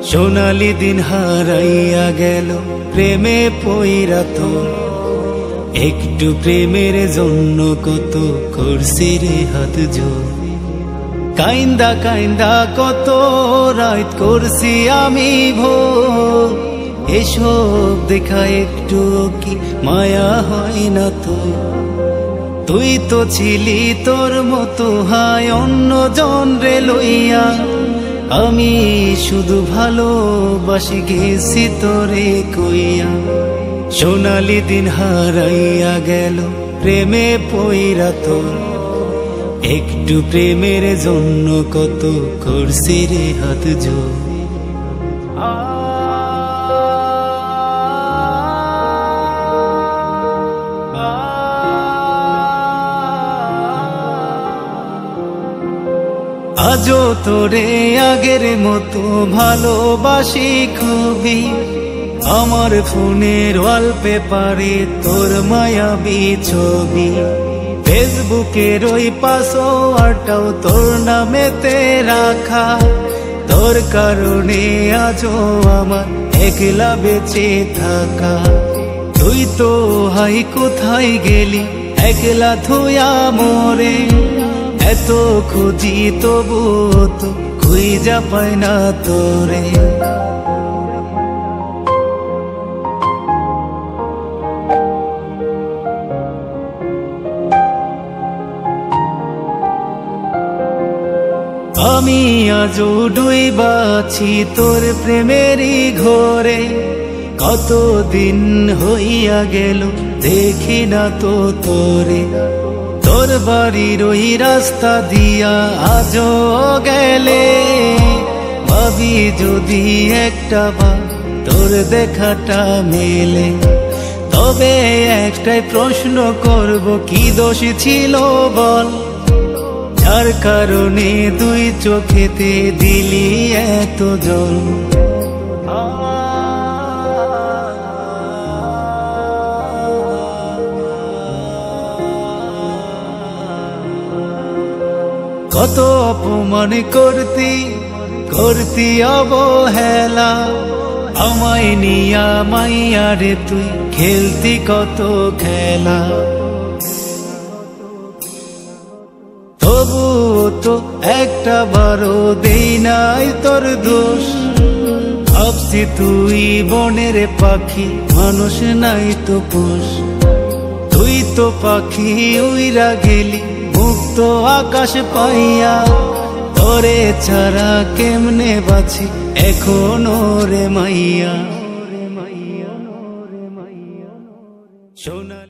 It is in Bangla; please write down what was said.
সোনালি দিন হারাইয়া গেল প্রেমে পইরা তোর, একটু প্রেমের জন্য কত করছি রে হাত জোর। কাইন্দা কাইন্দা কত রাত করছি আমি ভোর, এসব দেখা একটু কি মায়া হয় না তো? তুই তো ছিলি তোর মতো হায় অন্য জন রে লইয়া, আমি শুধু ভালোবাসি গেছি তোরে কইয়া। সোনালি দিন হারাইয়া গেল প্রেমে পইরা তোর, একটু প্রেমের জন্য কত করছি রে হাত জোর। আজও তোরে আগের মতো ভালোবাসি খুবই, আমার ফোনের ওয়ালপেপারে তোর মায়াবী ছবি, ফেসবুকের ওই পাসওয়ার্ডটাও তোর নামেতে রাখা। তোর কারণে আজও আমার একলা বেঁচে থাকা। তুই তো হাই কোথায় গেলি একলা থুয়া মোরে, এত খুঁজি তবু তো খুঁজা পাই না তোরে। আমি আজও ডুইবাছি তোর প্রেমেরই ঘরে, কতদিন হইয়া গেল দেখি না তো তোরে। তোর বাড়ির ওই রাস্তা দিয়া আজও গেলে, ভাবি যদি একটা বার তোর দেখাটা মেলে। তবে একটাই প্রশ্ন করব, কি দোষ ছিল বল, যার কারণে দুই চোখেতে দিলি এত জল। কত অপমান করতি করতি অবহেলা, আমায় নিয়া মাইয়া রে তুই খেলতি কত খেলা। তবুও তো একটা বারো দেই নাই তোর দোষ, ভাবছি তুই বনের পাখি মানুষ নাই তো পোষ। তুই তো পাখি উইরা গেলি মুক্ত আকাশ পাইয়া, তোরে ছাড়া কেমনে বাঁচি এখনো রে মাইয়া।